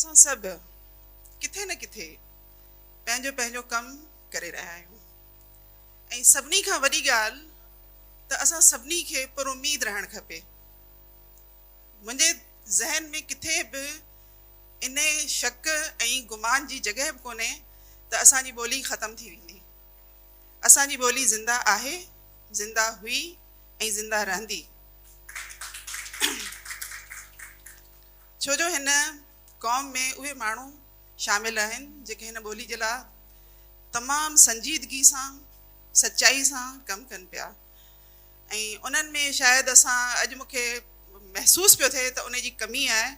असां सभु किथे न किथे पंहिंजो पंहिंजो कमु करे रहिया आहियूं ऐं सभिनी खां वॾी ॻाल्हि त असां सभिनी खे पुरुमीद रहणु खपे। मुंहिंजे ज़हन में किथे बि इन शक ऐं गुमान जी जॻह बि कोन्हे त असांजी ॿोली ख़तमु थी वेंदी। असांजी ॿोली ज़िंदा आहे, ज़िंदा हुई ऐं ज़िंदा रहंदी। छो जो हिन क़ौम में उहे माण्हू शामिल आहिनि जेके हिन ॿोली जे लाइ तमामु संजीदगी सां सचाई सां कमु कनि पिया ऐं उन्हनि में शायदि असां अॼु मूंखे महसूसु पियो थिए त उन जी कमी आहे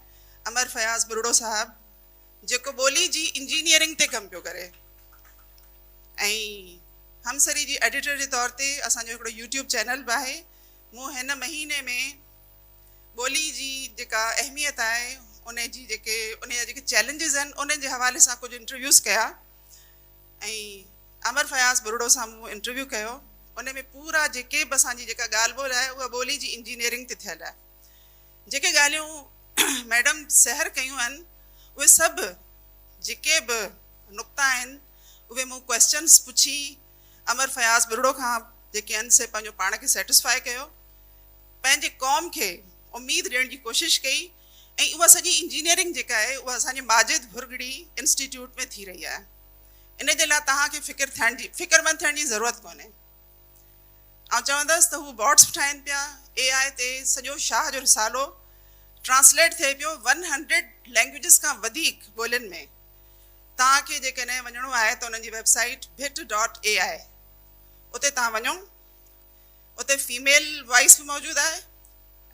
अमर फयाज़ बुरड़ो साहिबु जेको ॿोली जी इंजीनियरिंग ते कमु पियो करे ऐं हमसरी जी एडिटर जे तौर ते असांजो हिकिड़ो यूट्यूब चैनल बि आहे। मूं हिन महीने में ॿोली जी जेका अहमियत आहे उन जा जेके चैलेंजिस आहिनि उन जे हवाले सां कुझु इंटरव्यूज़ कया ऐं अमर फयाज़ बुरड़ो सां मूं इंटरव्यू कयो। उन में पूरा जेके बि असांजी जेका ॻाल्हि ॿोल आहे उहा ॿोली जी इंजीनियरिंग ते थियल आहे। जेके ॻाल्हियूं मैडम सहर कयूं आहिनि उहे सभु जेके बि नुक़्ता आहिनि उहे मूं क्वेश्चन्स पुछी अमर फयाज़ बुरड़ो खां जेके आहिनि से पंहिंजो पाण खे सेटिस्फाई कयो, पंहिंजे क़ौम खे उमेद ॾियण जी कोशिशि कई ऐं उहा सॼी इंजीनियरिंग जेका आहे उहा असांजे माजिद भुरगड़ी इंस्टीट्यूट में थी रही आहे। इन जे लाइ तव्हांखे फ़िक्रमंद थियण जी ज़रूरत कोन्हे। आउं चवंदसि त हू बॉट्स बि ठाहिनि पिया, AI ते सॼो शाह जो रिसालो ट्रांसलेट थिए पियो 100 लैंग्वेजिस खां वधीक ॿोलियुनि में। तव्हांखे जेकॾहिं वञिणो आहे त उन्हनि जी वेबसाइट bit.ai उते तव्हां वञो। उते फीमेल वॉइस बि मौजूदु आहे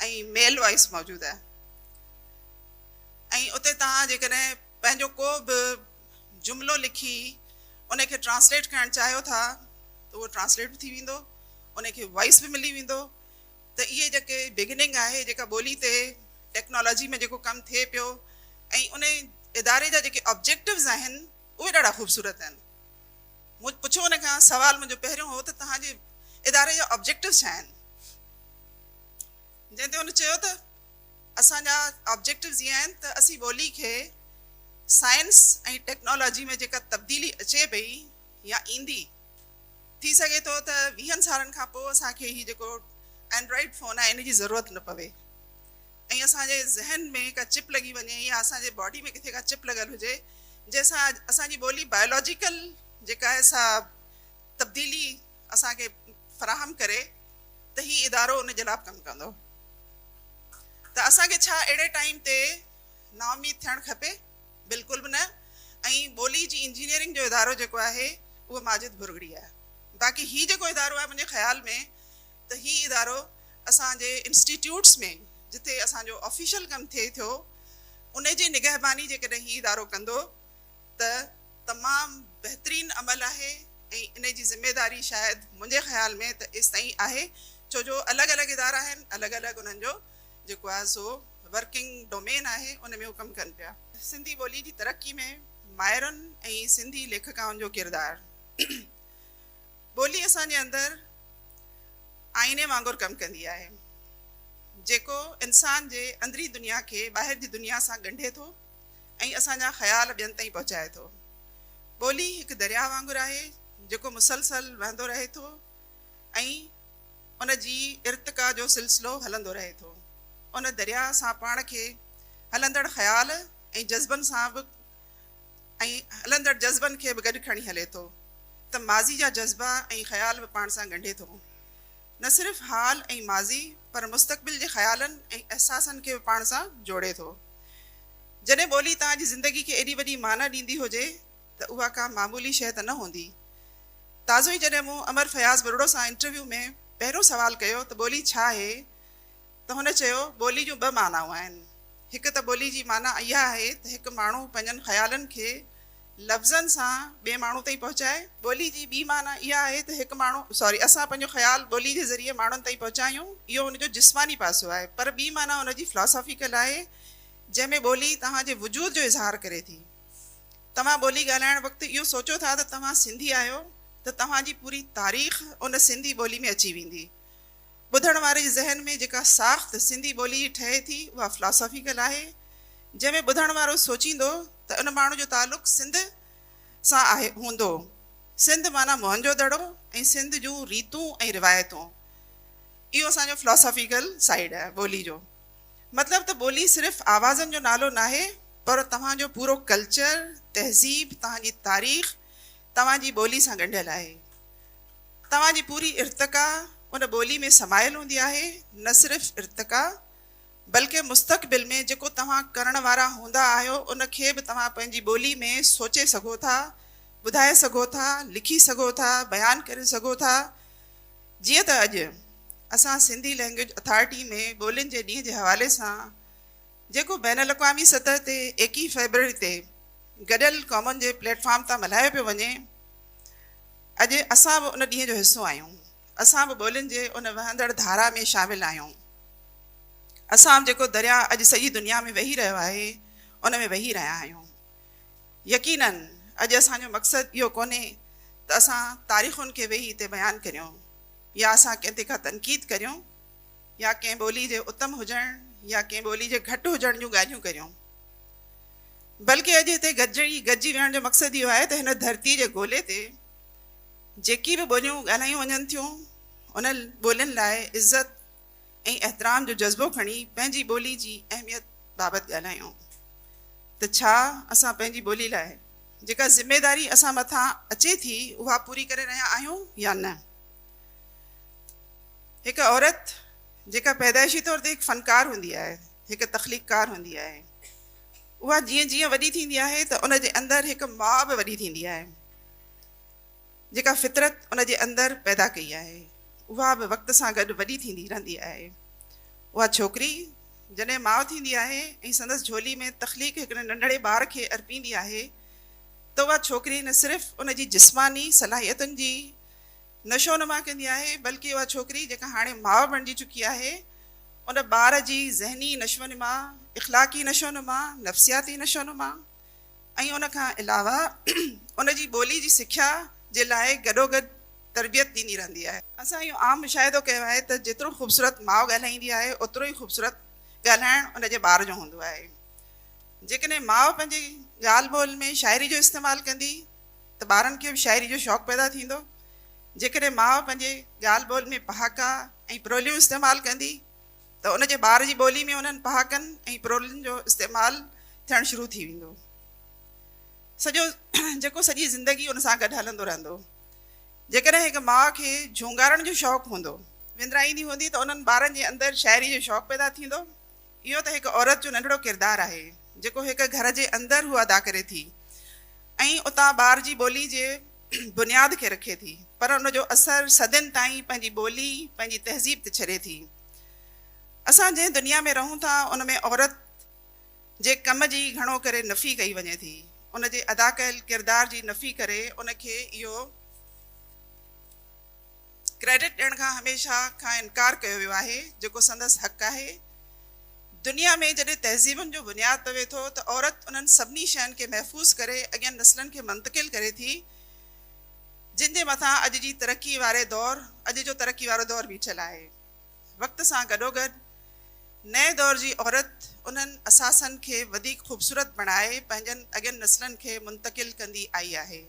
ऐं मेल वॉइस मौजूदु आहे ऐं उते तव्हां जेकॾहिं पंहिंजो को बि जुमिलो लिखी उनखे ट्रांसलेट करणु चाहियो था त उहो ट्रांसलेट बि थी वेंदो, उनखे वॉइस बि मिली वेंदो। त इहे जेके बिगिनिंग आहे जेका ॿोली ते टेक्नोलॉजी में जेको कमु थिए पियो ऐं उन इदारे जा जेके ऑब्जेक्टिव्स आहिनि उहे ॾाढा ख़ूबसूरत आहिनि। मूं पुछो उन खां सवाल मुंहिंजो पहिरियों हो त तव्हांजे इदारे जा ऑब्जेक्टिव्स छा आहिनि, जंहिं ते हुन चयो त असांजा ऑब्जेक्टिव्स इहे आहिनि त असीं ॿोली खे साइंस ऐं टेक्नोलॉजी में जेका तब्दीली अचे पई या ईंदी, थी सघे थो त 20 सालनि खां पोइ असांखे हीउ जेको एंड्रॉइड फ़ोन आहे इन जी ज़रूरत न पवे ऐं असांजे ज़हन में का चिप लॻी वञे या असांजे बॉडी में किथे का चिप लॻल हुजे जंहिंसां असांजी ॿोली बायोलॉजिकल जेका आहे सा तब्दीली असांखे फ़राहम करे त हीउ इदारो उन जे लाइ कमु कंदो। त असांखे छा अहिड़े टाइम ते नाउमीद थियणु खपे? बिल्कुलु बि न। ऐं ॿोली जी इंजीनियरिंग जो इदारो जेको आहे उहो माजिद भुरगड़ी आहे। बाक़ी हीउ जेको इदारो आहे मुंहिंजे ख़्याल में त हीउ इदारो असांजे इंस्टीट्यूट्स में जिथे असांजो ऑफिशियल कमु थिए थो उन जी निगहबानी जेकॾहिं हीउ इदारो कंदो त तमामु बहितरीनु अमल आहे ऐं इन जी ज़िमेदारी शायदि मुंहिंजे ख़्याल में त एसि ताईं आहे छो जो अलॻि अलॻि इदारा आहिनि, अलॻि अलॻि उन्हनि जो जेको आहे सो वर्किंग डोमेन आहे उन में हू कमु कनि पिया। सिंधी ॿोली जी तरक़ी में माहिरनि ऐं सिंधी लेखकाउनि जो किरदारु। ॿोली असांजे अंदरि आईने वांगुरु कमु कंदी आहे जेको इंसान जे अंदरी दुनिया खे ॿाहिरि जी दुनिया सां ॻंढे थो ऐं असांजा ख़्याल ॿियनि ताईं पहुचाए थो। ॿोली हिकु दरिया वांगुरु आहे जेको मुसलसल वहंदो रहे थो ऐं उन जी इर्तिका जो सिलसिलो हलंदो रहे थो। उन दरिया सां पाण खे हलंदड़ ख़्याल ऐं जज़्बनि सां बि ऐं हलंदड़ जज़्बनि खे बि गॾु खणी हले थो त माज़ी जा जज़्बा ऐं ख़्याल बि पाण सां ॻंढे थो। न सिर्फ़ु हाल ऐं माज़ी पर मुस्तक़बिल जे ख़्यालनि ऐं अहसासनि खे बि पाण सां जोड़े थो। जॾहिं ॿोली तव्हांजी ज़िंदगी खे एॾी वॾी माना ॾींदी हुजे त उहा का मामूली शइ त न हूंदी। ताज़ो ई जॾहिं मूं अमर फयाज़ बुरड़ो सां इंटरव्यू में पहिरियों सवाल कयो त ॿोली छा आहे त हुन चयो ॿोली जूं 2 मानाऊं आहिनि। हिकु त ॿोली जी माना इहा आहे त हिकु माण्हू पंहिंजनि ख़्यालनि खे लफ़्ज़नि सां ॿिए माण्हू ताईं पहुचाए। ॿोली जी ॿी माना इहा आहे त हिकु माण्हू असां पंहिंजो ख़्यालु ॿोली जे ज़रिए माण्हुनि ताईं पहुचायूं, इहो हुनजो जिस्मानी पासो आहे। पर ॿी माना हुनजी फिलॉसॉफिकल आहे जंहिंमें ॿोली तव्हांजे वजूद जो इज़हार करे थी। तव्हां ॿोली ॻाल्हाइण वक़्तु इहो सोचो था त तव्हां सिंधी आहियो त तव्हांजी पूरी तारीख़ उन सिंधी ॿोली में अची वेंदी। ॿुधण वारे जे ज़हन में जेका साख़्त सिंधी ॿोली ठहे थी उहा फिलॉसॉफिकल आहे जंहिंमें ॿुधण वारो सोचींदो त उन माण्हू जो तालुक़ सिंध सां आहे हूंदो। सिंध माना मोहनजो दड़ो ऐं सिंध जूं रीतूं ऐं रिवायतूं। इहो असांजो फिलोसॉफिकल साइड आहे ॿोली जो। मतिलबु त ॿोली सिर्फ़ु आवाज़नि जो नालो न आहे, पर तव्हांजो पूरो कल्चर, तहज़ीब, तव्हांजी तारीख़ तव्हांजी ॿोली सां ॻंढियल आहे। तव्हांजी पूरी इर्तिका उन ॿोली में समायल हूंदी आहे। न सिर्फ़ु इर्तिका बल्कि मुस्तक़बिल में जेको तव्हां करण वारा हूंदा आहियो उन खे बि तव्हां पंहिंजी ॿोली में सोचे सघो था, ॿुधाए सघो था, लिखी सघो था, बयानु करे सघो था। जीअं त अॼु असां सिंधी लैंग्वेज अथॉरिटी में ॿोलियुनि जे ॾींहं जे हवाले सां जेको बैन अल-अक़वामी सतह ते 21 फरवरी ते गॾियल क़ौमुनि जे प्लेटफॉर्म तां मल्हायो पियो वञे, अॼु असां बि उन ॾींहं जो हिसो आहियूं। असां बि ॿोलियुनि जे उन वहंदड़ धारा में शामिल आहियूं। असां जेको दरिया अॼु सॼी दुनिया में वही रहियो आहे उन में वही रहिया आहियूं। यकीनन अॼु असांजो मक़सदु इहो कोन्हे त असां तारीख़ुनि खे वेही हिते बयानु करियूं या असां कंहिं ते खां तनक़ीद करियूं या कंहिं ॿोली जे उत्तम हुजणु या कंहिं ॿोली जे घटि हुजण जूं ॻाल्हियूं करियूं, बल्कि अॼु हिते गॾिजी विहण जो मक़सदु इहो आहे त हिन धरती जे ॻोल्हे ते जेकी बि ॿोलियूं ॻाल्हायूं वञनि थियूं उन ॿोलियुनि लाइ इज़त ऐं एतिराम जो जज़्बो खणी पंहिंजी ॿोली जी अहमियत बाबति ॻाल्हायूं त छा असां पंहिंजी ॿोली लाइ जेका ज़िमेदारी असां मथां अचे थी उहा पूरी करे रहिया आहियूं या न। हिकु औरत जेका पैदाइशी तौर ते हिकु फ़नकार हूंदी आहे, हिकु तख़लीक़कार हूंदी आहे, उहा जीअं जीअं वॾी थींदी आहे त उन जे अंदरि हिकु माउ बि वॾी थींदी आहे। जेका फितरत उन जे अंदरि पैदा कई आहे उहा बि वक़्त सां गॾु वॾी थींदी रहंदी आहे। उहा छोकिरी जॾहिं माउ थींदी आहे ऐं संदसि झोली में तख़लीक़ हिकिड़े नंढड़े ॿार खे अर्पींदी आहे त उहा छोकिरी न सिर्फ़ु उन जी जिस्मानी सलाहियतुनि जी नशोनुमा कंदी आहे, बल्कि उहा छोकिरी जेका हाणे माउ बणिजी चुकी आहे उन ॿार जी ज़हनी नशोनुमा, इख़लाक़ी नशोनुमा, नफ़्सियाती नशोनुमा ऐं उन खां अलावा उन जी ॿोली जी सिख्या जे लाइ गॾोगॾु तरबियत ॾींदी रहंदी आहे। असां इहो आम मुशाहिदो कयो आहे त जेतिरो ख़ूबसूरत माउ ॻाल्हाईंदी आहे ओतिरो ई ख़ूबसूरत ॻाल्हाइणु उन जे ॿार जो हूंदो आहे। जेकॾहिं माउ पंहिंजी ॻाल्हि ॿोल में शाइरी जो इस्तेमालु कंदी त ॿारनि खे बि शाइरी जो शौक़ु पैदा थींदो। जेकॾहिं माउ पंहिंजे ॻाल्हि ॿोल में पहाका ऐं प्रोलियूं इस्तेमालु कंदी त उन जे ॿार जी ॿोली में उन्हनि पहाकनि ऐं प्रोलियुनि जो इस्तेमालु थियणु शुरू थी वेंदो। जेको सॼी ज़िंदगी उन सां गॾु हलंदो रहंदो। जेकॾहिं हिकु माउ खे झूंगारण जो शौक़ु हूंदो, विंदराईंदी हूंदी त उन्हनि ॿारनि जे अंदरि शाइरी जो शौक़ु पैदा थींदो। इहो त हिकु औरत जो नंढिड़ो किरदारु आहे जेको हिकु घर जे अंदरि हू अदा करे थी ऐं उतां ॿार जी ॿोली जे बुनियाद खे रखे थी, पर उनजो असरु सदियुनि ताईं पंहिंजी ॿोली, पंहिंजी तहज़ीब ते छॾे थी। असां जंहिं दुनिया में रहूं था उन में औरत जे कम जी घणो करे नफ़ी कई वञे थी। उन जे अदा कयल किरदार जी नफ़ी करे उनखे इहो क्रेडिट ॾियण खां हमेशह खां इनकार कयो वियो आहे जेको संदसि हक़ आहे। दुनिया में जॾहिं तहज़ीबुनि जो बुनियादु पवे थो त औरत उन्हनि सभिनी शयुनि खे महफ़ूज़ करे अॻियनि नस्लनि खे मुंतक़िल करे थी जिन जे मथां अॼु जी तरक़ी वारे दौरु, अॼु जो तरक़ी वारो दौरु बीठल आहे। वक़्त सां गॾोगॾु नए दौर जी औरत उन्हनि असासनि खे वधीक ख़ूबसूरत बणाए पंहिंजनि अॻियनि नस्लनि खे मुंतक़िल कंदी आई आहे।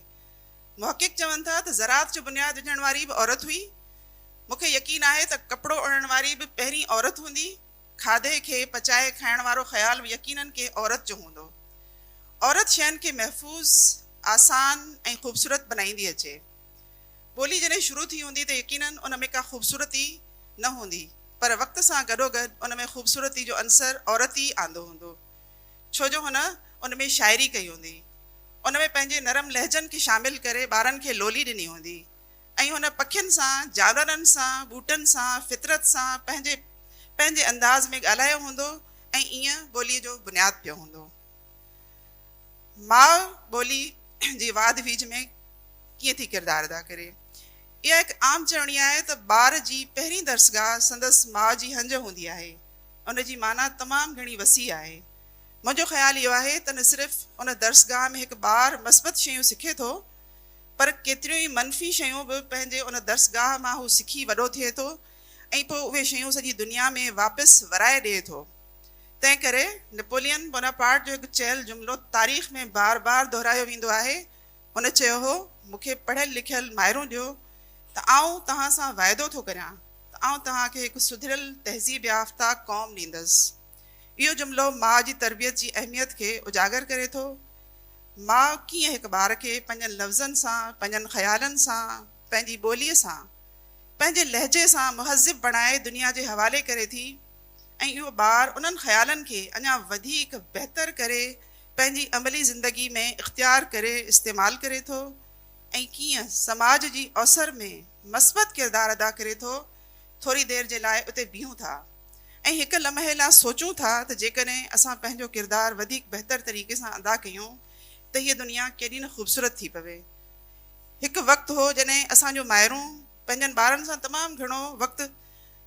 मुहक़िक़ चवनि था त ज़राअत जो बुनियादु विझण वारी बि औरत हुई। मूंखे यकीन आहे त कपिड़ो उणण वारी बि पहिरीं औरत हूंदी। खाधे खे पचाए खाइण वारो ख़्यालु यकीनन के औरत जो हूंदो। औरत शयुनि खे महफ़ूज़, आसान ऐं ख़ूबसूरत बनाईंदी अचे। ॿोली जॾहिं शुरू थी हूंदी त यकीनन उन में का ख़ूबसूरती न हूंदी, पर वक़्त सां गॾोगॾु उन में ख़ूबसूरती जो अंसर औरत ई आंदो हूंदो, छो जो हुन उन में शाइरी कई हूंदी, उन में पंहिंजे नरम लहजनि खे शामिलु करे ॿारनि खे लोली ॾिनी हूंदी ऐं हुन पखियुनि सां, जानवरनि सां, ॿूटनि सां, फितरत सां पंहिंजे अंदाज़ में ॻाल्हायो हूंदो ऐं ईअं ॿोलीअ जो बुनियादु पियो हूंदो। माउ ॿोली जी वाद वीज में कीअं थी किरदारु अदा करे? इहा हिकु आम चवणी आहे त ॿार जी पहिरीं दर्सगाह संदसि माउ जी हंज हूंदी आहे। उन जी माना तमामु घणी वसी आहे। मुंहिंजो ख़्यालु इहो आहे त न सिर्फ़ु उन दर्सगाह में हिकु ॿारु मस्बत शयूं सिखे थो, पर केतिरियूं ई मनफ़ी शयूं बि पंहिंजे उन दर्सगाह मां हू सिखी वॾो थिए थो ऐं पोइ उहे शयूं सॼी दुनिया में वापसि वराए ॾिए थो। तंहिं करे नेपोलियन बोनापार्ट जो हिकु चयल जुमिलो तारीख़ में बार बार दोहरायो वेंदो आहे। हुन चयो हो, मूंखे पढ़ियल लिखियल माइरूं ॾियो त आउं तव्हां सां वाइदो थो करियां त आउं तव्हांखे हिकु सुधरियल तहज़ीब याफ़्ता क़ौम ॾींदसि। इहो जुमिलो माउ जी तरबियत जी अहमियत खे उजागर करे थो। माउ कीअं हिकु ॿार खे पंहिंजनि लफ़्ज़नि सां, पंहिंजनि ख़्यालनि सां, पंहिंजी ॿोलीअ सां, पंहिंजे लहजे सां मुहज़िब बणाए दुनिया जे हवाले करे थी, ऐं इहो ॿारु उन्हनि ख़्यालनि खे अञा वधीक बहितर करे पंहिंजी अमली ज़िंदगी में इख़्तियार करे इस्तेमालु करे थो, ऐं कीअं समाज जी अवसर में मस्बत किरदारु अदा करे थो। थोरी देरि जे लाइ उते बीहूं था ऐं हिकु लम्हे लाइ सोचूं था त जेकॾहिं असां पंहिंजो किरदारु वधीक बहितर तरीक़े सां अदा कयूं त हीअ दुनिया केॾी न ख़ूबसूरत थी पवे। हिकु वक़्तु हो जॾहिं असांजो माइरूं पंहिंजनि ॿारनि सां तमामु घणो वक़्तु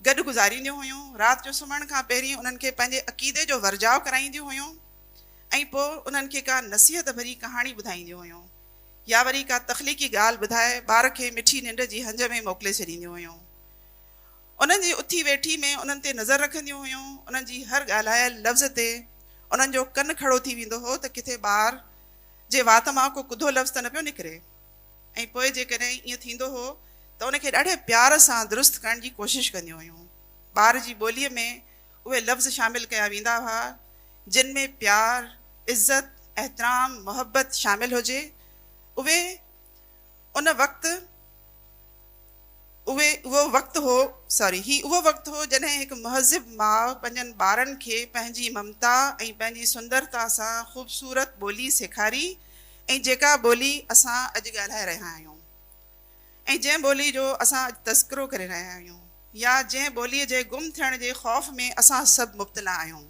गॾु गुज़ारींदियूं हुयूं। राति जो सुम्हण खां पहिरीं उन्हनि खे पंहिंजे अक़ीदे जो वर्जाव कराईंदियूं हुयूं ऐं पोइ उन्हनि खे का नसीहत भरी कहाणी ॿुधाईंदियूं हुयूं या वरी का तख़लीक़ी ॻाल्हि ॿुधाए ॿार खे मिठी निंड जी हंज में मोकिले छॾींदियूं हुयूं। उन्हनि जी उथी वेठी में उन्हनि ते नज़र रखंदियूं हुयूं। उन्हनि जी हर ॻाल्हायल लफ़्ज़ ते उन्हनि जो कनु खड़ो थी वेंदो हो त किथे ॿार जे वात मां को कुधो लफ़्ज़ त न पियो निकिरे। ऐं पोइ जेकॾहिं ईअं थींदो हो त उनखे ॾाढे प्यार सां दुरुस्त करण जी कोशिशि कंदियूं हुयूं। ॿार जी ॿोलीअ में उहे लफ़्ज़ शामिलु कया वेंदा हुआ जिन में प्यार, इज़त, एहतराम, मोहबत शामिलु हुजे। उहो वक़्तु हो जॾहिं हिकु मुहज़िब माउ पंहिंजनि ॿारनि खे पंहिंजी ममता ऐं पंहिंजी सुंदरता सां ख़ूबसूरत ॿोली सेखारी, ऐं जेका ॿोली असां अॼु ॻाल्हाए रहिया आहियूं ऐं जंहिं ॿोली जो असां अॼु तज़किरो करे रहिया आहियूं या जंहिं ॿोलीअ जे गुम थियण जे ख़ौफ़ में असां सभु मुब्तला आहियूं,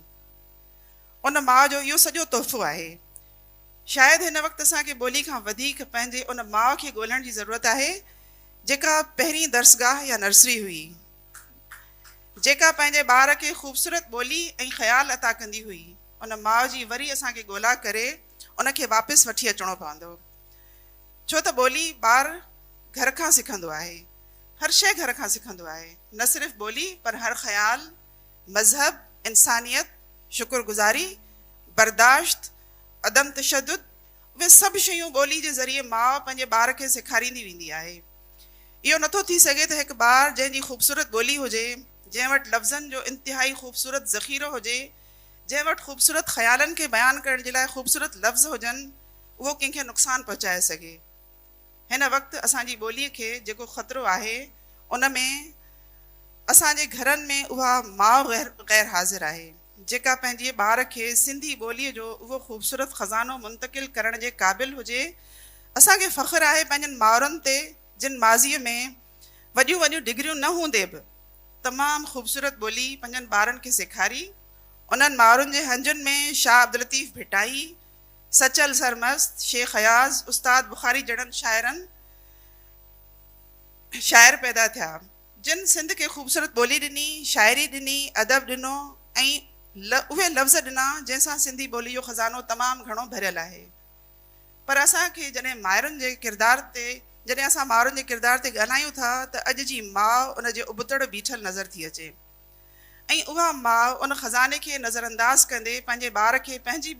उन माउ जो इहो सॼो तोहफ़ो आहे। शायदि हिन वक़्तु असांखे ॿोली खां वधीक पंहिंजे उन माउ खे ॻोल्हण जी ज़रूरत आहे जेका पहिरीं दर्सगाह या नर्सरी हुई, जेका पंहिंजे ॿार खे ख़ूबसूरत ॿोली ऐं ख़्याल अता कंदी हुई। उन माउ जी वरी असांखे ॻोल्हा करे उनखे वापसि वठी अचिणो पवंदो, छो त ॿोली ॿार घर खां सिखंदो आहे। हर शइ घर खां सिखंदो आहे, न सिर्फ़ु ॿोली पर हर ख़्याल, मज़हब, इंसानियत, शुक्रगुज़ारी, बर्दाश्त, अदम तशद्दुद, उहे सभु शयूं ॿोली जे ज़रिए माउ पंहिंजे ॿार खे सेखारींदी वेंदी आहे। इहो नथो थी सघे त हिकु ॿारु जंहिंजी ख़ूबसूरत ॿोली हुजे, जंहिं वटि लफ़्ज़नि जो इंतिहाई ख़ूबसूरत ज़ख़ीरो हुजे, जंहिं वटि ख़ूबसूरत ख़्यालनि खे बयानु करण जे लाइ ख़ूबसूरत लफ़्ज़ हुजनि, उहो कंहिंखे नुक़सानु पहुचाए सघे। हिन वक़्तु असांजी ॿोलीअ खे जेको ख़तरो आहे उन में असांजे घरनि में उहा माउ ग़ैर हाज़िर आहे जेका पंहिंजे ॿार खे सिंधी ॿोलीअ जो उहो ख़ूबसूरत ख़ज़ानो मुंतक़िल करण जे क़ाबिल हुजे। असांखे फ़ख़्रु आहे पंहिंजनि माउरनि ते जिन माज़ीअ में वॾियूं वॾियूं डिग्रियूं न हूंदे बि तमामु ख़ूबसूरत ॿोली पंहिंजनि ॿारनि खे सेखारी। उन्हनि माउरुनि जे हंजुनि में शाह अब्दुल लतीफ़ भिटाई, सचल सरमस्त, शेख अयाज़, उस्ताद बुखारी जहिड़नि शाइर पैदा थिया जिन सिंध खे ख़ूबसूरत ॿोली ॾिनी, शाइरी ॾिनी, अदब ॾिनो ऐं उहे लफ़्ज़ ॾिना जंहिंसां सिंधी ॿोली जो ख़ज़ानो तमामु घणो भरियल आहे। पर असांखे जॾहिं असां माउरुनि जे किरदार ते ॻाल्हायूं था त अॼु जी माउ उन जे उबतड़ बीठल नज़र थी अचे ऐं उहा माउ उन ख़ज़ाने खे नज़रअंदाज़ कंदे पंहिंजे ॿार खे पंहिंजी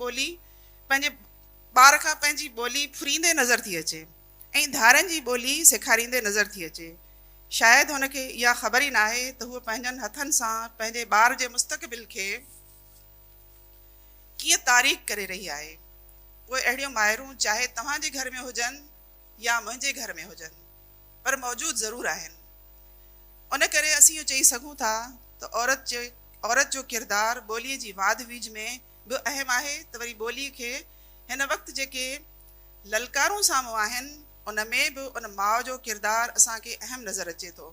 ॿोली फुरींदे नज़र थी अचे ऐं धारनि जी ॿोली सेखारींदे नज़र थी अचे। शायदि हुनखे इहा ख़बर ई न आहे त हूअ पंहिंजनि हथनि सां पंहिंजे ॿार जे मुस्तक़बिल खे कीअं तारीख़ करे रही आहे। उहे अहिड़ियूं माइरूं चाहे तव्हांजे घर में हुजनि या मुंहिंजे घर में हुजनि, पर मौजूदु ज़रूरु आहिनि। उन करे असीं इहो चई सघूं था त औरत जो किरदारु ॿोलीअ जी वाध वीज में बि अहम आहे। त वरी ॿोलीअ खे हिन वक़्तु जेके ललकारूं साम्हूं आहिनि उन में बि उन माउ जो किरदारु असांखे अहम नज़र अचे थो।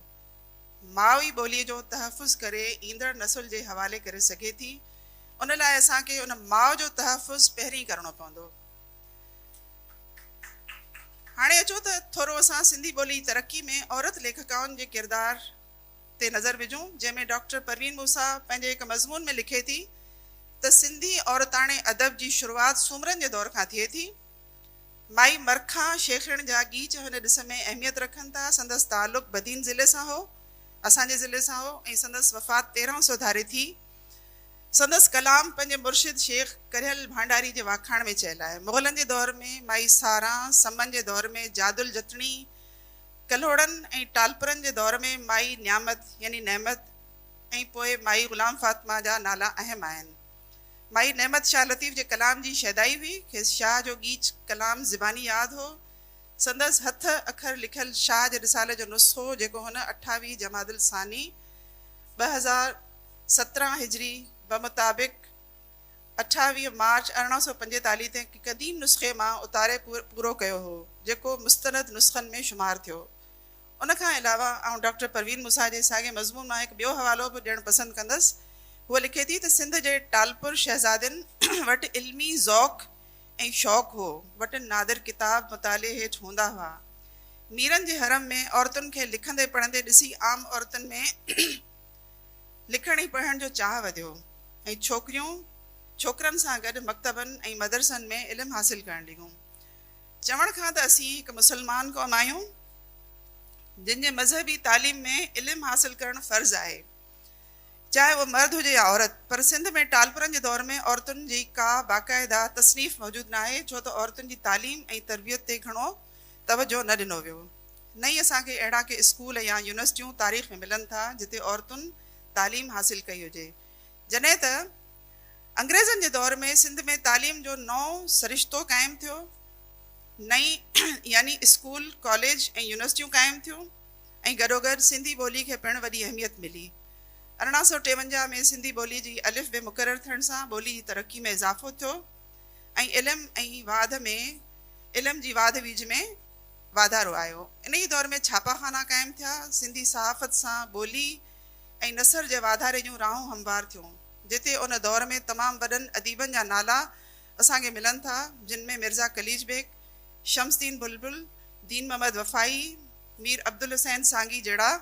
माउ ई ॿोलीअ जो तहफ़ुज़ करे ईंदड़ नसुल जे हवाले करे सघे थी। उन लाइ असांखे उन माउ जो तहफ़ुज़ पहिरीं करिणो पवंदो। हाणे अचो त थोरो असां सिंधी ॿोली तरक़ी में औरत लेखकाउनि जे किरदार ते नज़र विझूं, जंहिंमें डॉक्टर परवीन मूसा पंहिंजे हिकु मज़मून में लिखे थी त सिंधी औरताणे अदब जी शुरूआति सूमरनि जे दौर खां थिए थी। माई मरखा शेखिण जा गीच हिन ॾिस में अहमियत रखनि था। संदसि तालुक़ बदीन ज़िले सां हो, असांजे ज़िले सां हो, ऐं संदसि वफ़ात 1300 धारे थी। संदसि कलाम पंहिंजे मुर्शिद शेख करियल भांडारी जे वाखाण में चयल आहे। मुग़लनि जे दौर में माई सारा, समन जे दौर में जादुल जतनी, कल्होड़नि ऐं टालपुरनि जे दौर में माई न्यामत यानी नेमत ऐं पोइ माई ग़ुलाम फातिमा जा नाला अहम आहिनि। माई नेमत शाह लतीफ़ जे कलाम जी शैदाई हुई। खेसि शाह जो गीच कलाम ज़िबानी यादि हो। संदसि हथ अखर लिखियल शाह जे रिसाले जो नुस्ख़ो जेको हुन 28 जमादुल सानी 2017 हिजरी बमुताबिक़ 28 मार्च 1845 ते क़दीम नुस्ख़े मां उतारे पूरो कयो हो, जेको मुस्तनद नुस्ख़नि में शुमार थियो। उनखां अलावा आउं डॉक्टर परवीन मूसा जे साॻे मज़मून मां हिकु ॿियो हवालो बि ॾियणु पसंदि कंदसि। हूअ लिखे थी त सिंध जे टालपुर शहज़ादियुनि वटि इल्मी ज़ौक़ ऐं शौक़ु हो। वटि नादिर किताब मुताले हेठि हूंदा हुआ। मीरनि जे हरम में औरतुनि खे लिखंदे पढ़ंदे ॾिसी आम औरतुनि में लिखण ऐं पढ़ण जो चाह वधियो ऐं छोकिरियूं छोकिरनि सां गॾु मकतबनि ऐं मदरसनि में इल्मु हासिलु करणु लॻियूं। चवण खां त असीं हिकु मुस्लमान क़ौम आहियूं जिन जे मज़हबी तालीम में इल्मु हासिलु करणु फ़र्ज़ु आहे, चाहे उहो मर्द हुजे या औरत। पर सिंध में टालपुरनि जे दौर में औरतुनि जी का बाक़ाइदा तसनीफ़ मौजूदु न आहे, छो त औरतुनि जी तालीम ऐं तरबियत ते घणो तवजो न ॾिनो वियो। न ई असांखे अहिड़ा के स्कूल या यूनिवर्सिटियूं तारीख़ में मिलनि था जिते औरतुनि तालीम हासिलु कई हुजे। जॾहिं त अंग्रेज़नि जे दौर में सिंध में तालीम जो नओं सरिश्तो क़ाइमु थियो। नई यानी स्कूल, कॉलेज ऐं यूनिवर्सिटियूं क़ाइमु थियूं ऐं गॾोगॾु सिंधी ॿोली खे पिणु वॾी अहमियत मिली। 1853 में सिंधी ॿोली जी अलिफ़ बे मुक़ररु थियण सां ॿोली जी तरक़ी में इज़ाफ़ो थियो ऐं इल्म जी वाध वीज में वाधारो आयो। इन ई दौर में छापाखाना क़ाइमु थिया। सिंधी सहाफ़त सां ॿोली ऐं नसर जे वाधारे जूं राहूं हमवार थियूं, जिते उन दौर में तमामु वॾनि अदीबनि जा नाला असांखे मिलनि था, जिन में मिर्ज़ा कलीज बेग, शमसदीन बुलबुल, दीन मोहम्मद वफ़ाई, मीर अब्दुल हुसैन सांगी जहिड़ा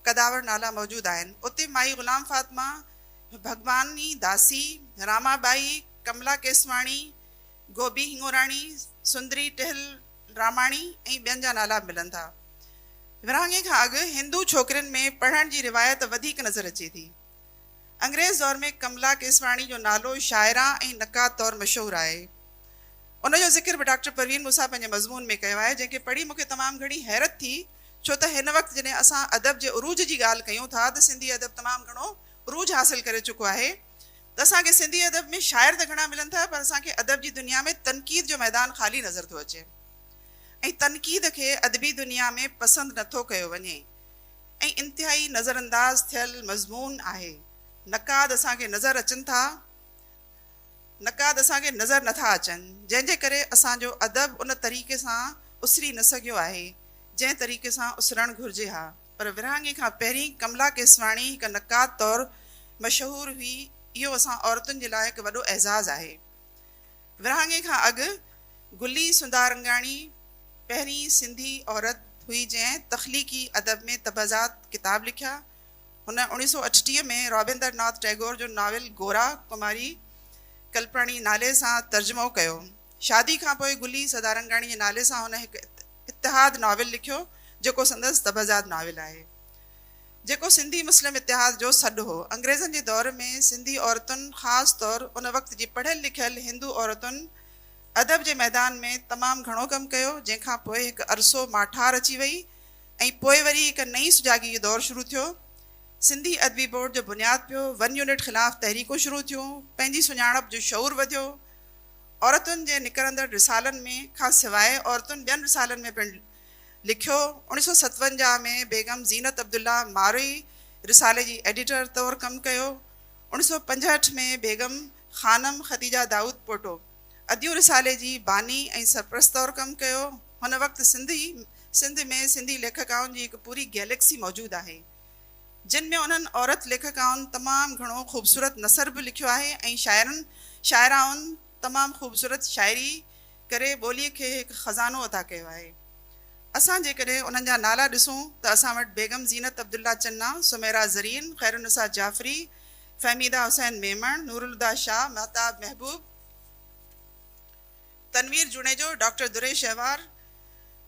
कदावर नाला मौजूदु आहिनि। उते माई ग़ुलाम फातिमा, भगवानी दासी, रामाबाई, कमला केसवाणी, गोबी हिंगोराणी, सुंदरी टेहल रामाणी ऐं ॿियनि जा नाला मिलनि था। विरहाङे खां अॻु हिंदू छोकिरियुनि में पढ़ण जी रिवायत वधीक नज़र अचे थी। अंग्रेज़ दौर में कमला केसवाणी जो नालो शाइरा ऐं नक़ाद तौरु मशहूरु आहे। उनजो ज़िक्र बि डॉक्टर परवीन मूसा पंहिंजे मज़मून में कयो आहे, जंहिंखे पढ़ी मूंखे तमामु घणी हैरत थी, छो त हिन वक़्तु जॾहिं असां अदब जे उरूज जी ॻाल्हि कयूं था त सिंधी अदब तमामु घणो उरूज हासिलु करे चुको आहे। त असांखे सिंधी अदब में शाइर त घणा मिलनि था, पर असांखे अदब जी दुनिया में तनक़ीद जो मैदान ख़ाली नज़र थो अचे ऐं तनक़ीद खे अदबी दुनिया में पसंदि नथो कयो वञे ऐं इंतिहाई नज़रअंदाज़ थियल मज़मून आहे। नक़ाद असांखे नज़र अचनि था, नक़ाद असांखे नज़र नथा अचनि, जंहिंजे करे असांजो अदब उन तरीक़े सां उसरी न सघियो आहे जंहिं तरीक़े सां उसरणु घुरिजे हा। पर विरहाङे खां पहिरीं कमला केसवाणी हिकु नक़ाद तौरु मशहूरु हुई। इहो असां औरतुनि जे लाइ हिकु वॾो एज़ाज़ आहे। विरहाङे खां अॻु गुली सुंदारंगाणी पहिरीं सिंधी औरत हुई जंहिं तख़लीक़ी अदब में तबज़ात किताब लिखिया। हुन 1938 में रविंद्रनाथ टैगोर जो नाविल गोरा कुमारी कल्पणी नाले सां तर्जुमो कयो। शादी खां पोइ गुली सदारंगाणी जे नाले सां हुन हिकु इतिहाद नाविल लिखियो, जेको संदसि तबज़ात नाविल आहे, जेको सिंधी मुस्लिम इतिहाद जो सॾु हो। अंग्रेज़नि जे दौर में सिंधी औरतुनि ख़ासि तौरु उन वक़्त जी पढ़ियल लिखियल हिंदू औरतुनि अदब जे मैदान में तमामु घणो कमु कयो, जंहिंखां पोइ हिकु अरसो माठार अची वई ऐं पोइ वरी हिकु नई सुजाॻी जो दौरु शुरू थियो। सिंधी अदबी बोर्ड जो बुनियादु पियो, 1 यूनिट ख़िलाफ़ तहरीकूं शुरू थियूं, पंहिंजी सुञाणप जो शौर वधियो। औरतुनि जे निकिरंदड़ रिसालनि में खां सवाइ औरतुनि ॿियनि रिसालनि में पिणु लिखियो। 1957 में बेगम ज़ीनत अब्दुल्ला मारई रिसाले जी एडिटर तौरु कमु कयो। 1965 में बेगम ख़ानम ख़दीजा दाऊद पोटो अदियूं रिसाले जी बानी ऐं सरप्रस्त तौरु कमु कयो। हुन वक़्तु सिंध में सिंधी लेखकाउनि जी हिकु पूरी गैलेक्सी मौजूदु आहे, जिन में उन्हनि औरत लेखकाउनि तमामु घणो ख़ूबसूरत नसर बि लिखियो आहे ऐं शाइराउनि तमामु ख़ूबसूरत शाइरी करे ॿोलीअ खे हिकु ख़ज़ानो अता कयो आहे। असां जेकॾहिं उन्हनि जा नाला ॾिसूं त असां वटि बेगम ज़ीनत अब्दुल्ला चन्ना, सुमेरा ज़रीन, ख़ैरुनिसा जाफ़री, फ़हमीदा हुसैन मेमण, नूरुलदा शाह, महताब महबूब, तनवीर जुनेजो, डॉक्टर दुरे शहवार,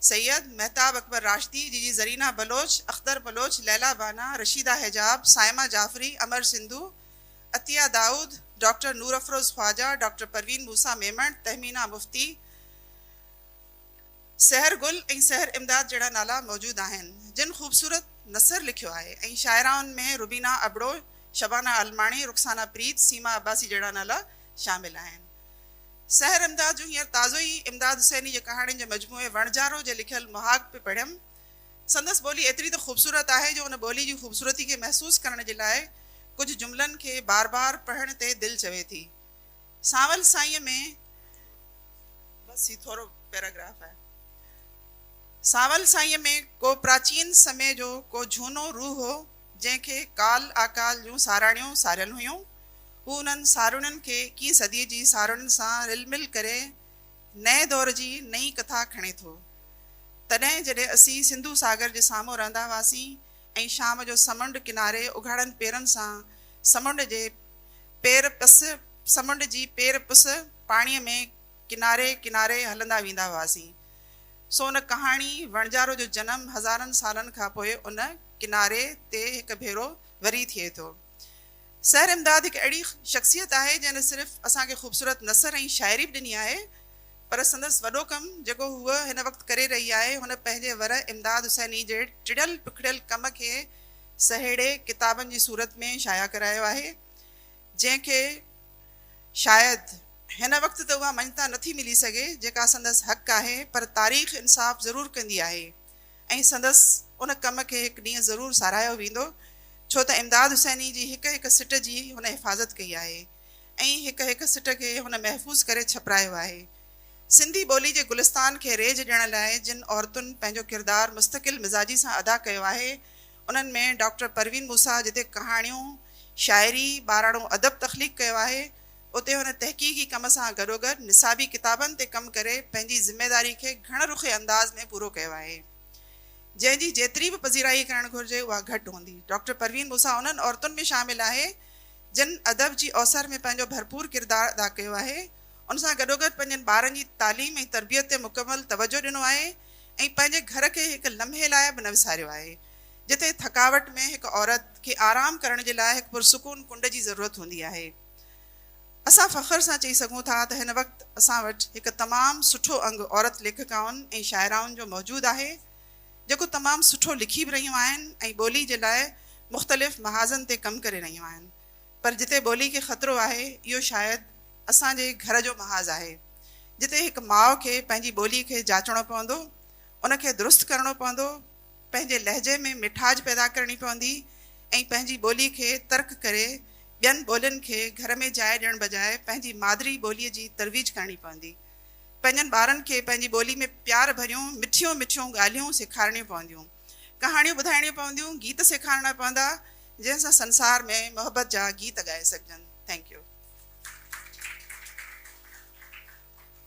सैयद महताब अकबर राशदी, जीजी ज़रीना बलोच, अख्तर बलोच, लैला बाना, रशीदा हिजाब, साइमा जाफ़री, अमर सिंधु, अतिया दाऊद, डॉक्टर नूर अफरोज़ ख्वाजा, डॉक्टर परवीन मूसा मेमण, तहमीना मुफ्ती, सहर गुल ऐं सहर इमदाद जड़ा नाला मौजूद आहिनि, जिन ख़ूबसूरत नसर लिखियो आहे ऐं शाइराउनि में रुबीना अबड़ो, शबाना अलमाणी, रुखसाना प्रीत, सीमा अब्बासी जड़ा नाला शामिल आहिनि। सहर इमदाद जो हींअर ताज़ो ई इमदाद हुसैनी जे कहाणियुनि जे मजमूए वणजारो जे लिखियल मुहाग पे पढ़ियमि। संदसि ॿोली एतिरी त ख़ूबसूरत आहे जो उन ॿोली जी ख़ूबसूरती खे महसूसु करण जे लाइ कुझु जुमलनि खे बार बार पढ़ण ते दिलि चवे थी। सावल साईं में बस ही थोरो पैराग्राफ आहे। सावल साईं में को प्राचीन समय जो को झूनो रूह हो, जंहिंखे काल आकाल जूं साराणियूं सारियल हुयूं। हू उन्हनि सारुणनि खे की सदीअ जी सारुणनि सां रिलमिल करे नए दौर जी नई कथा खणे थो। तॾहिं जॾहिं असीं सिंधु सागर जे साम्हूं रहंदा हुआसीं ऐं शाम जो समुंड किनारे उघाड़नि पेरनि सां समुंड जी पेर पुस पाणीअ में किनारे किनारे हलंदा वेंदा हुआसीं। सो उन कहाणी वणजारो जो जनम हज़ारनि सालनि खां पोइ उन किनारे ते हिकु भेरो वरी थिए थो। सहर इमदाद हिकु अहिड़ी शख़्सियत आहे जंहिं सिर्फ़ु असांखे ख़ूबसूरत नसर ऐं शाइरी बि ॾिनी आहे, पर संदसि वॾो कमु जेको हूअ हिन वक़्तु करे रही आहे, हुन पंहिंजे वर इमदाद हुसैनी जे टिड़ियल पिखड़ियल कम खे सहेड़े किताबनि जी सूरत में शाया करायो आहे, जंहिंखे शायदि हिन वक़्तु त उहा मञता नथी मिली सघे जेका संदसि हक़ आहे, पर तारीख़ इंसाफ़ ज़रूरु कंदी आहे ऐं संदसि उन कम खे हिकु ॾींहुं ज़रूरु साराहियो वेंदो, छो त इमदाद हुसैनी जी हिकु हिकु सिट जी हुन हिफ़ाज़त कई आहे ऐं हिकु हिकु सिट खे हुन महफ़ूज़ करे छपरायो आहे। सिंधी ॿोली जे गुलिस्तान खे रेज ॾियण लाइ जिन औरतुनि पंहिंजो किरदारु मुस्तक़िल मिज़ाजी सां अदा कयो आहे, उन्हनि में डॉक्टर परवीन मूसा जिते कहाणियूं शाइरी ॿाराणो अदब तख़लीक़ कयो आहे, उते हुन तहक़ीक़ी कम सां गॾोगॾु निसाबी किताबनि ते कमु करे पंहिंजी ज़िमेदारी खे घण रुखे अंदाज़ में पूरो कयो आहे, जंहिंजी जेतिरी बि पज़ीराई करणु घुरिजे उहा घटि हूंदी। डॉक्टर परवीन मूसा उन्हनि औरतुनि में शामिल आहे जिन अदब जी अवसर में पंहिंजो भरपूर किरदारु अदा कयो आहे, उन सां गॾोगॾु पंहिंजनि ॿारनि जी तालीम ऐं तरबियत ते मुकमल तवजो ॾिनो आहे ऐं पंहिंजे घर खे हिकु लम्हे लाइ बि न विसारियो आहे, जिते थकावट में हिकु औरत खे आराम करण जे लाइ हिकु पुरसुकून कुंड जी ज़रूरत हूंदी आहे। असां फ़ख़्र सां चई सघूं था त हिन वक़्तु असां वटि हिकु तमामु सुठो अंगु औरत लेखिकाउनि ऐं शाइराउनि जो मौजूदु आहे, जेको तमामु सुठो लिखी बि रहियूं आहिनि ऐं ॿोली जे लाइ मुख़्तलिफ़ महाज़नि ते कमु करे रहियूं आहिनि। पर जिते ॿोली खे ख़तरो आहे, इहो शायदि असांजे घर जो महाज़ आहे, जिते हिकु माउ खे पंहिंजी ॿोली खे जाचणो पवंदो, उनखे दुरुस्त करणो पवंदो, पंहिंजे लहजे में मिठास पैदा करणी पवंदी ऐं पंहिंजी ॿोली खे तर्क करे ॿियनि ॿोलियुनि खे घर में जाइ ॾियण बजाए पंहिंजी मादरी ॿोलीअ जी तरवीज करणी पवंदी। पंहिंजनि ॿारनि खे पंहिंजी ॿोली में प्यार भरियूं मिठियूं मिठियूं ॻाल्हियूं सेखारणियूं पवंदियूं, कहाणियूं ॿुधाइणियूं पवंदियूं, गीत सेखारणा पवंदा, जंहिंसां संसार में मोहबत जा गीत ॻाए सघजनि। Thank U.